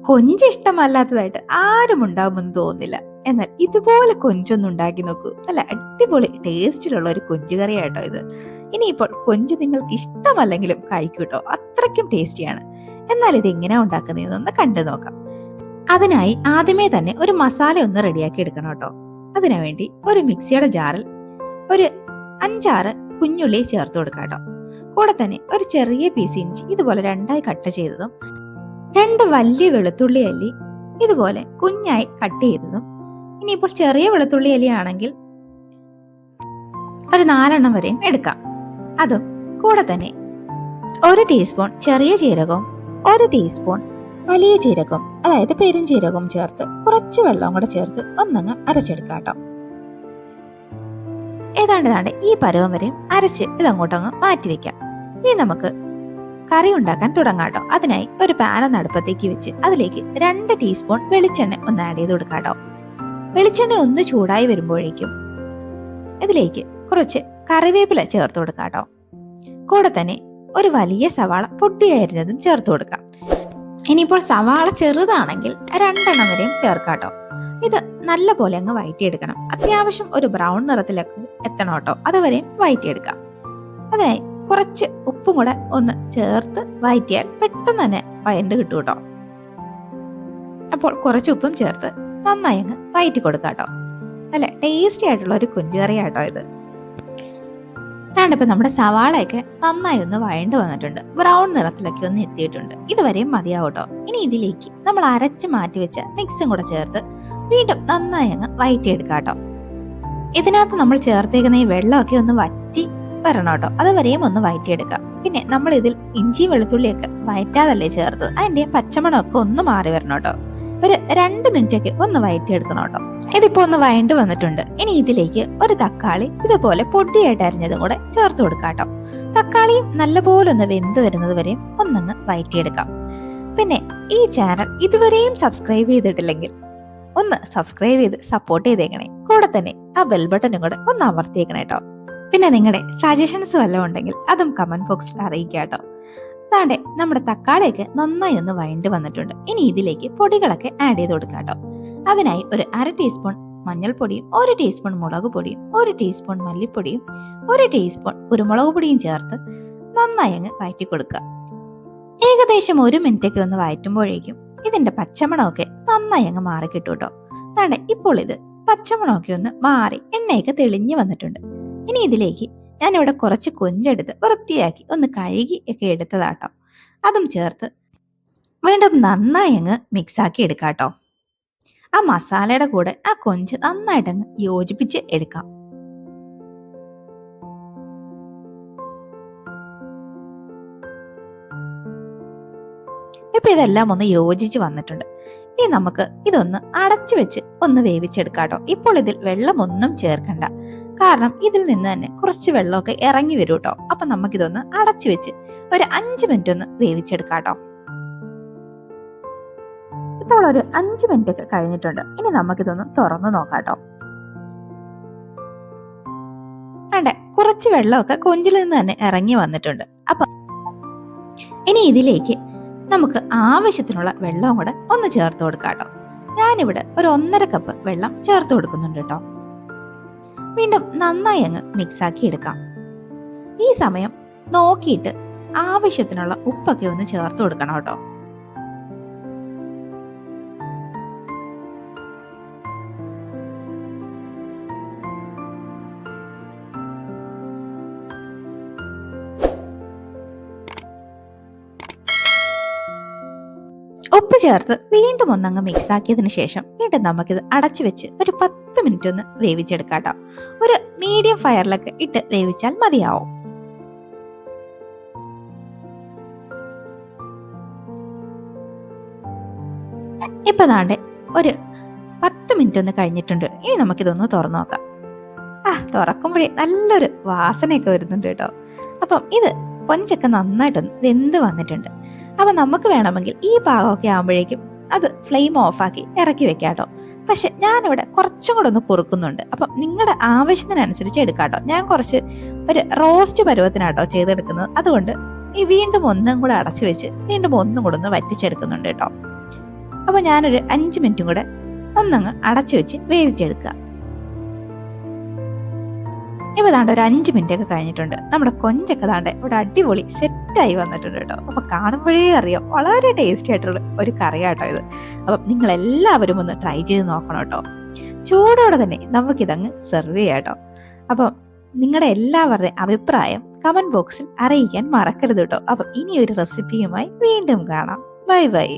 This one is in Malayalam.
കൊഞ്ച് ഇഷ്ടമല്ലാത്തതായിട്ട് ആരും ഉണ്ടാവുമെന്ന് തോന്നുന്നില്ല. എന്നാൽ ഇതുപോലെ കൊഞ്ചൊന്നും ഉണ്ടാക്കി നോക്കൂ. നല്ല അടിപൊളി ടേസ്റ്റിലുള്ള ഒരു കൊഞ്ച് കറിയാട്ടോ ഇത്. ഇനിയിപ്പോൾ കൊഞ്ച് നിങ്ങൾക്ക് ഇഷ്ടമല്ലെങ്കിലും കഴിക്കൂട്ടോ, അത്രയ്ക്കും ടേസ്റ്റിയാണ്. എന്നാൽ ഇത് എങ്ങനെയാ ഉണ്ടാക്കുന്നതെന്നൊന്ന് കണ്ടു നോക്കാം. അതിനായി ആദ്യമേ തന്നെ ഒരു മസാല ഒന്ന് റെഡിയാക്കി എടുക്കണം കേട്ടോ. അതിനുവേണ്ടി ഒരു മിക്സിയുടെ ജാറിൽ ഒരു 5-6 കുഞ്ഞുള്ളി ചേർത്ത് കൊടുക്കാം കേട്ടോ. കൂടെ തന്നെ ഒരു ചെറിയ പീസ് ഇഞ്ചി ഇതുപോലെ രണ്ടായി കട്ട് ചെയ്തതും 2 വലിയ വെളുത്തുള്ളി അല്ലി ഇതുപോലെ കുഞ്ഞായി കട്ട് ചെയ്തതും. ഇനിയിപ്പോൾ ചെറിയ വെളുത്തുള്ളി അല്ലി ആണെങ്കിൽ ഒരു 4 വരെയും എടുക്കാം. അതും കൂടെ തന്നെ 1 ടീസ്പൂൺ ചെറിയ ജീരകവും 1 ടീസ്പൂൺ വലിയ ജീരകവും അതായത് പെരുംജീരകവും ചേർത്ത് കുറച്ച് വെള്ളവും കൂടെ ചേർത്ത് ഒന്നങ്ങ് അരച്ചെടുക്കാം കേട്ടോ. ഏതാണ്ട് ഈ പരുവം വരെയും അരച്ച് ഇതങ്ങോട്ടങ്ങ് മാറ്റി വെക്കാം. ഇനി നമുക്ക് കറി ഉണ്ടാക്കാൻ തുടങ്ങാം കേട്ടോ. അതിനായി ഒരു പാൻ ഒന്ന് അടുപ്പത്തേക്ക് വെച്ച് അതിലേക്ക് 2 ടീസ്പൂൺ വെളിച്ചെണ്ണ ഒന്ന് ആഡ് ചെയ്ത് കൊടുക്കാം കേട്ടോ. വെളിച്ചെണ്ണ ഒന്ന് ചൂടായി വരുമ്പോഴേക്കും ഇതിലേക്ക് കുറച്ച് കറിവേപ്പില ചേർത്ത് കൊടുക്കാം കേട്ടോ. കൂടെ തന്നെ ഒരു വലിയ സവാള പൊട്ടിയരിഞ്ഞതും ചേർത്ത് കൊടുക്കാം. ഇനിയിപ്പോൾ സവാള ചെറുതാണെങ്കിൽ 2 വരെയും ചേർക്കാം കേട്ടോ. ഇത് നല്ല പോലെ അങ്ങ് വഴറ്റിയെടുക്കണം. അത്യാവശ്യം ഒരു ബ്രൗൺ നിറത്തിലേക്ക് എത്തണം കേട്ടോ, അതുവരെയും വഴറ്റിയെടുക്കാം. അതിനായി കുറച്ച് ഉപ്പും കൂടെ ഒന്ന് ചേർത്ത് വഴറ്റിയാൽ പെട്ടെന്ന് തന്നെ വഴണ്ട് കിട്ടും കേട്ടോ. അപ്പോൾ കുറച്ച് ഉപ്പും ചേർത്ത് നന്നായി അങ്ങ് വഴറ്റി കൊടുക്കാം കേട്ടോ. നല്ല ടേസ്റ്റി ആയിട്ടുള്ള ഒരു കൊഞ്ച് കറിയാട്ടോ ഇത്. ഇപ്പൊ നമ്മുടെ സവാളയൊക്കെ നന്നായി ഒന്ന് വഴണ്ട് വന്നിട്ടുണ്ട്, ബ്രൗൺ നിറത്തിലൊക്കെ ഒന്ന് എത്തിയിട്ടുണ്ട്. ഇതുവരെയും മതിയാവും കേട്ടോ. ഇനി ഇതിലേക്ക് നമ്മൾ അരച്ച് മാറ്റി വെച്ച മിക്സും കൂടെ ചേർത്ത് വീണ്ടും നന്നായി അങ്ങ് വഴറ്റിയെടുക്കാം കേട്ടോ. ഇതിനകത്ത് നമ്മൾ ചേർത്തേക്കുന്ന ഈ വെള്ളമൊക്കെ ഒന്ന് വറ്റി വരണം കേട്ടോ, അതുവരെയും ഒന്ന് വഴറ്റിയെടുക്കാം. പിന്നെ നമ്മൾ ഇതിൽ ഇഞ്ചി വെളുത്തുള്ളിയൊക്കെ വഴറ്റാതല്ലേ ചേർത്തത്, അതിന്റെ പച്ചമണമൊക്കെ ഒന്ന് മാറി വരണം കേട്ടോ. ഒരു 2 മിനിറ്റൊക്കെ ഒന്ന് വഴറ്റിയെടുക്കണം കേട്ടോ. ഇതിപ്പോ ഒന്ന് വഴണ്ട് വന്നിട്ടുണ്ട്. ഇനി ഇതിലേക്ക് ഒരു തക്കാളി ഇതുപോലെ പൊടിയായിട്ട് അരിഞ്ഞതും കൂടെ ചേർത്ത് കൊടുക്കാം കേട്ടോ. തക്കാളിയും നല്ലപോലെ ഒന്ന് വെന്ത് വരുന്നത് വരെയും ഒന്നങ്ങ് വഴറ്റിയെടുക്കാം. പിന്നെ ഈ ചാനൽ ഇതുവരെയും സബ്സ്ക്രൈബ് ചെയ്തിട്ടില്ലെങ്കിൽ ഒന്ന് സബ്സ്ക്രൈബ് ചെയ്ത് സപ്പോർട്ട് ചെയ്തേക്കണേ. കൂടെ തന്നെ ആ ബെൽ ബട്ടനും കൂടെ ഒന്ന് അമർത്തിയേക്കണേ കേട്ടോ. പിന്നെ നിങ്ങളുടെ സജഷൻസ് വല്ലതും ഉണ്ടെങ്കിൽ അതും കമന്റ് ബോക്സിൽ അറിയിക്കാം കേട്ടോ. അതാണ്ട് നമ്മുടെ തക്കാളിയൊക്കെ നന്നായി ഒന്ന് വഴണ്ട് വന്നിട്ടുണ്ട്. ഇനി ഇതിലേക്ക് പൊടികളൊക്കെ ആഡ് ചെയ്ത് കൊടുക്കാം കേട്ടോ. അതിനായി ഒരു 1/2 ടീസ്പൂൺ മഞ്ഞൾപ്പൊടിയും 1 ടീസ്പൂൺ മുളക് പൊടിയും 1 ടീസ്പൂൺ മല്ലിപ്പൊടിയും 1 ടീസ്പൂൺ കുരുമുളക് പൊടിയും ചേർത്ത് നന്നായി അങ്ങ് വഴറ്റി കൊടുക്കുക. ഏകദേശം 1 മിനിറ്റൊക്കെ ഒന്ന് വഴറ്റുമ്പോഴേക്കും ഇതിന്റെ പച്ചമണമൊക്കെ നന്നായി അങ്ങ് മാറി കിട്ടും കേട്ടോ. അതാണ്ട് ഇപ്പോൾ ഇത് പച്ചമണമൊക്കെ ഒന്ന് മാറി എണ്ണയൊക്കെ തെളിഞ്ഞു വന്നിട്ടുണ്ട്. ഇനി ഇതിലേക്ക് ഞാനിവിടെ കുറച്ച് കൊഞ്ചെടുത്ത് വൃത്തിയാക്കി ഒന്ന് കഴുകി ഒക്കെ എടുത്തതാട്ടോ. അതും ചേർത്ത് വീണ്ടും നന്നായി അങ്ങ് മിക്സാക്കി എടുക്കാം കേട്ടോ. ആ മസാലയുടെ കൂടെ ആ കൊഞ്ച് നന്നായിട്ട് അങ്ങ് യോജിപ്പിച്ച് എടുക്കാം. ഇപ്പൊ ഇതെല്ലാം ഒന്ന് യോജിച്ച് വന്നിട്ടുണ്ട്. ഇനി നമുക്ക് ഇതൊന്ന് അടച്ചു വെച്ച് ഒന്ന് വേവിച്ചെടുക്കാം കേട്ടോ. ഇപ്പോൾ ഇതിൽ വെള്ളമൊന്നും ചേർക്കണ്ട, കാരണം ഇതിൽ നിന്ന് തന്നെ കുറച്ച് വെള്ളമൊക്കെ ഇറങ്ങി വരും കേട്ടോ. അപ്പൊ നമുക്കിതൊന്ന് അടച്ചു വെച്ച് ഒരു 5 മിനിറ്റ് ഒന്ന് വേവിച്ചെടുക്കാം കേട്ടോ. ഇപ്പോൾ ഒരു 5 മിനിറ്റ് ഒക്കെ കഴിഞ്ഞിട്ടുണ്ട്. ഇനി നമുക്കിതൊന്ന് തുറന്നു നോക്കാം കേട്ടോ. വേണ്ട കുറച്ച് വെള്ളമൊക്കെ കൊഞ്ചിൽ നിന്ന് തന്നെ ഇറങ്ങി വന്നിട്ടുണ്ട്. അപ്പൊ ഇനി ഇതിലേക്ക് നമുക്ക് ആവശ്യത്തിനുള്ള വെള്ളവും കൂടെ ഒന്ന് ചേർത്ത് കൊടുക്കാം കേട്ടോ. ഞാനിവിടെ ഒരു 1.5 കപ്പ് വെള്ളം ചേർത്ത് കൊടുക്കുന്നുണ്ട് കേട്ടോ. വീണ്ടും നന്നായി അങ്ങ് മിക്സാക്കി എടുക്കാം. ഈ സമയം നോക്കിയിട്ട് ആവശ്യത്തിനുള്ള ഉപ്പൊക്കെ ഒന്ന് ചേർത്ത് കൊടുക്കണം കേട്ടോ. ഉപ്പ് ചേർത്ത് വീണ്ടും ഒന്നങ്ങ് മിക്സ് ആക്കിയതിനു ശേഷം വീണ്ടും നമുക്കിത് അടച്ചു വെച്ച് ഒരു 10 മിനിറ്റ് ഒന്ന് വേവിച്ചെടുക്കാം കേട്ടോ. ഒരു മീഡിയം ഫയറിലൊക്കെ ഇട്ട് വേവിച്ചാൽ മതിയാവും. ഇപ്പൊ ദാണ്ടെ ഒരു 10 മിനിറ്റ് ഒന്ന് കഴിഞ്ഞിട്ടുണ്ട്. ഇനി നമുക്കിതൊന്ന് തുറന്നു നോക്കാം. തുറക്കുമ്പോഴേ നല്ലൊരു വാസനയൊക്കെ വരുന്നുണ്ട് കേട്ടോ. അപ്പം ഇത് കൊഞ്ചൊക്കെ നന്നായിട്ടൊന്ന് വെന്ത് വന്നിട്ടുണ്ട്. അപ്പൊ നമുക്ക് വേണമെങ്കിൽ ഈ പാകമൊക്കെ ആകുമ്പോഴേക്കും അത് ഫ്ലെയിം ഓഫാക്കി ഇറക്കി വെക്കാം കേട്ടോ. പക്ഷെ ഞാനിവിടെ കുറച്ചും കൂടെ ഒന്ന് കുറുക്കുന്നുണ്ട്. അപ്പം നിങ്ങളുടെ ആവശ്യത്തിനനുസരിച്ച് എടുക്കാട്ടോ. ഞാൻ കുറച്ച് ഒരു റോസ്റ്റ് പരുവത്തിനാട്ടോ ചെയ്തെടുക്കുന്നത്. അതുകൊണ്ട് ഈ വീണ്ടും ഒന്നും കൂടെ അടച്ചു വെച്ച് വീണ്ടും ഒന്നും കൂടെ ഒന്ന് വറ്റിച്ചെടുക്കുന്നുണ്ട് കേട്ടോ. അപ്പോൾ ഞാനൊരു 5 മിനിറ്റും കൂടെ ഒന്നങ്ങ് അടച്ചു വെച്ച് വേവിച്ചെടുക്കുക. ഇപ്പൊ ദാണ്ട് ഒരു 5 മിനിറ്റ് ഒക്കെ കഴിഞ്ഞിട്ടുണ്ട്. നമ്മുടെ കൊഞ്ചൊക്കെ ദാണ്ട് ഇവിടെ അടിപൊളി സെറ്റായി വന്നിട്ടുണ്ട് കേട്ടോ. അപ്പൊ കാണുമ്പോഴേ അറിയാം വളരെ ടേസ്റ്റി ആയിട്ടുള്ള ഒരു കറിയാട്ടോ ഇത്. അപ്പം നിങ്ങൾ എല്ലാവരും ഒന്ന് ട്രൈ ചെയ്ത് നോക്കണം കേട്ടോ. ചൂടോടെ തന്നെ നമുക്കിതങ്ങ് സെർവ് ചെയ്യാം കേട്ടോ. അപ്പം നിങ്ങളുടെ എല്ലാവരുടെയും അഭിപ്രായം കമന്റ് ബോക്സിൽ അറിയിക്കാൻ മറക്കരുത് കേട്ടോ. അപ്പം ഇനി ഒരു റെസിപ്പിയുമായി വീണ്ടും കാണാം. Bye bye.